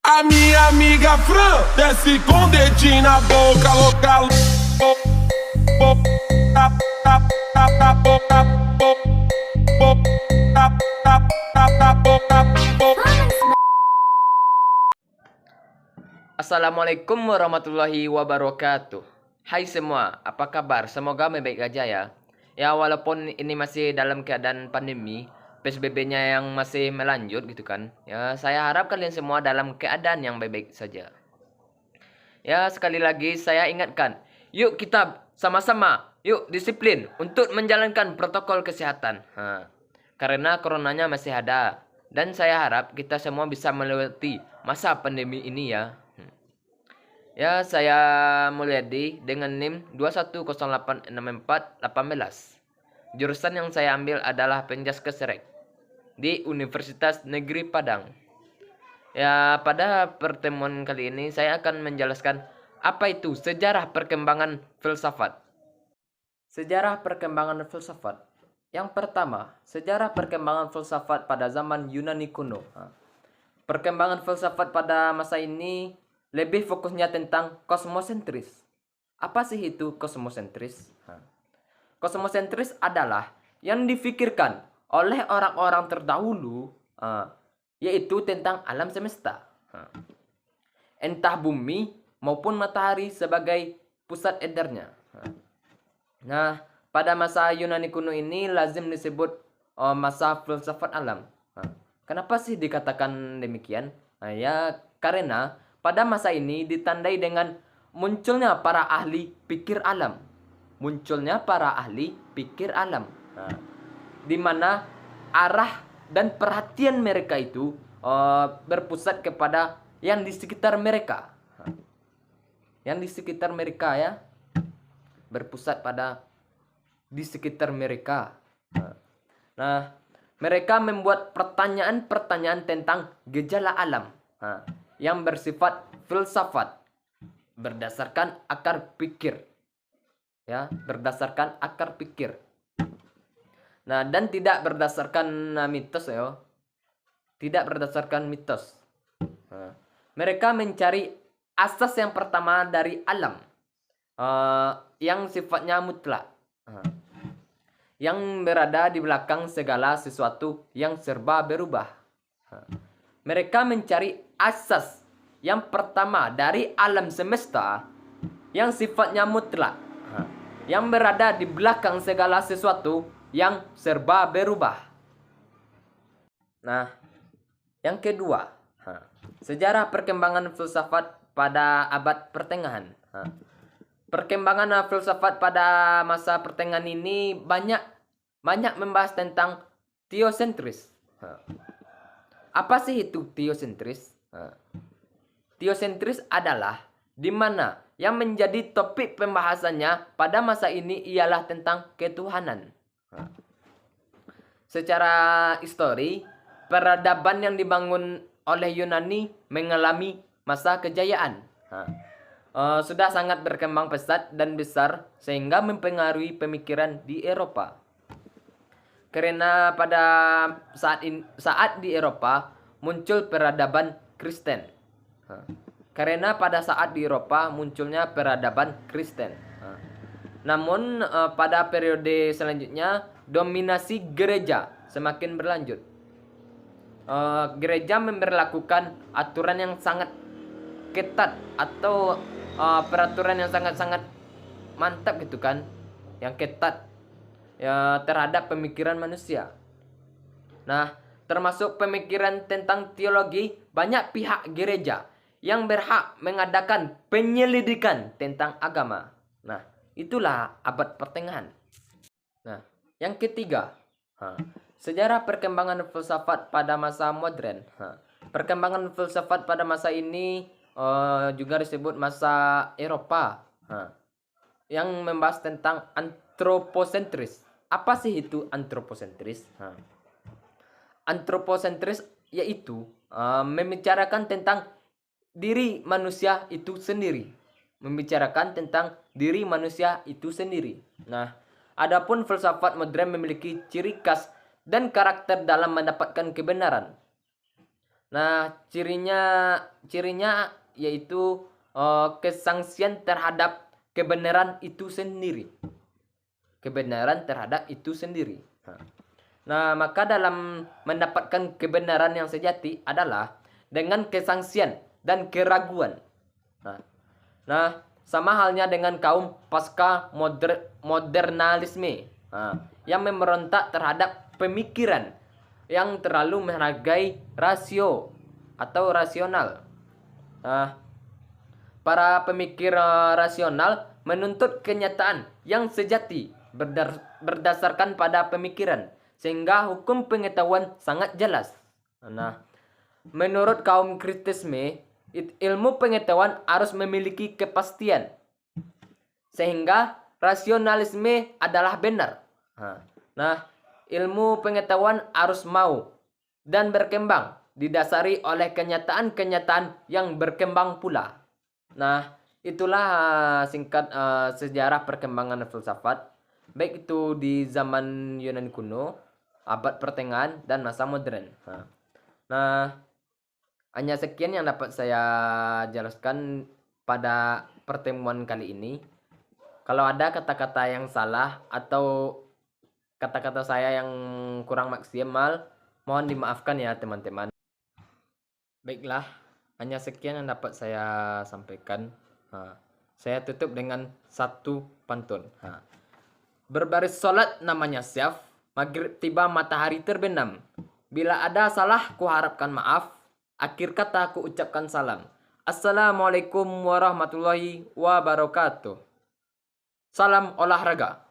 A minha amiga Fran desce com o dedinho na boca, louca, Assalamualaikum warahmatullahi wabarakatuh. Hai semua, apa kabar? Semoga baik-baik aja ya. Ya walaupun ini masih dalam keadaan pandemi, PSBB-nya yang masih melanjut gitu kan. Ya saya harap kalian semua dalam keadaan yang baik-baik saja. Ya sekali lagi saya ingatkan, yuk kita sama-sama, yuk disiplin untuk menjalankan protokol kesehatan. Karena coronanya masih ada. Dan saya harap kita semua bisa melewati masa pandemi ini ya. Ya, saya Mulyadi dengan NIM 21086418. Jurusan yang saya ambil adalah Penjaskesrek di Universitas Negeri Padang. Ya, pada pertemuan kali ini saya akan menjelaskan apa itu sejarah perkembangan filsafat. Sejarah perkembangan filsafat. Yang pertama, sejarah perkembangan filsafat pada zaman Yunani kuno. Perkembangan filsafat pada masa ini lebih fokusnya tentang kosmosentris. Apa sih itu kosmosentris? Kosmosentris adalah yang difikirkan oleh orang-orang terdahulu, yaitu tentang alam semesta. Entah bumi maupun matahari sebagai pusat edarnya. Nah, pada masa Yunani kuno ini lazim disebut masa filsafat alam. Kenapa sih dikatakan demikian? Ya, karena pada masa ini ditandai dengan munculnya para ahli pikir alam. Munculnya para ahli pikir alam. Di mana arah dan perhatian mereka itu berpusat kepada yang di sekitar mereka. Yang di sekitar mereka ya. Berpusat pada di sekitar mereka. Nah, mereka membuat pertanyaan-pertanyaan tentang gejala alam. Yang bersifat filsafat berdasarkan akar pikir, ya, berdasarkan akar pikir. Nah, dan tidak berdasarkan mitos ya, tidak berdasarkan mitos. Mereka mencari asas yang pertama dari alam, yang sifatnya mutlak, yang berada di belakang segala sesuatu yang serba berubah. Mereka mencari asas yang pertama dari alam semesta yang sifatnya mutlak, yang berada di belakang segala sesuatu yang serba berubah. Nah, yang kedua, sejarah perkembangan filsafat pada abad pertengahan. Perkembangan filsafat pada masa pertengahan ini banyak membahas tentang teosentris. Apa sih itu teosentris? Teosentris adalah di mana yang menjadi topik pembahasannya pada masa ini ialah tentang ketuhanan. Secara histori, peradaban yang dibangun oleh Yunani mengalami masa kejayaan. Sudah sangat berkembang pesat dan besar sehingga mempengaruhi pemikiran di Eropa. Karena pada saat di Eropa muncul peradaban Kristen. Karena pada saat di Eropa munculnya peradaban Kristen. Namun pada periode selanjutnya dominasi gereja semakin berlanjut. Gereja memberlakukan aturan yang sangat ketat atau peraturan yang sangat-sangat mantap gitu kan, yang ketat ya terhadap pemikiran manusia. Nah, termasuk pemikiran tentang teologi, banyak pihak gereja yang berhak mengadakan penyelidikan tentang agama. Nah, itulah abad pertengahan. Nah, yang ketiga, sejarah perkembangan filsafat pada masa modern. Perkembangan filsafat pada masa ini juga disebut masa Eropa, yang membahas tentang antroposentris. Apa sih itu antroposentris? Antroposentris yaitu membicarakan tentang diri manusia itu sendiri. Membicarakan tentang diri manusia itu sendiri. Nah, adapun filsafat modern memiliki ciri khas dan karakter dalam mendapatkan kebenaran. Nah, cirinya yaitu kesangsian terhadap kebenaran itu sendiri. Kebenaran terhadap itu sendiri. Nah, maka dalam mendapatkan kebenaran yang sejati adalah dengan kesangsian dan keraguan. Nah, sama halnya dengan kaum pasca modernalisme yang memberontak terhadap pemikiran yang terlalu menghargai rasio atau rasional. Para pemikir rasional menuntut kenyataan yang sejati berdasarkan pada pemikiran, sehingga hukum pengetahuan sangat jelas. Nah, menurut kaum kritisme, ilmu pengetahuan harus memiliki kepastian, sehingga rasionalisme adalah benar. Nah, ilmu pengetahuan harus mau dan berkembang, didasari oleh kenyataan-kenyataan yang berkembang pula. Nah, itulah singkat sejarah perkembangan filsafat, baik itu di zaman Yunani kuno, abad pertengahan, dan masa modern. Nah, hanya sekian yang dapat saya jelaskan pada pertemuan kali ini. Kalau ada kata-kata yang salah atau kata-kata saya yang kurang maksimal, mohon dimaafkan ya teman-teman. Baiklah, hanya sekian yang dapat saya sampaikan. Saya tutup dengan satu pantun. Berbaris sholat namanya syaf, maghrib tiba matahari terbenam. Bila ada salah ku harapkan maaf, akhir kata ku ucapkan salam. Assalamualaikum warahmatullahi wabarakatuh. Salam olahraga.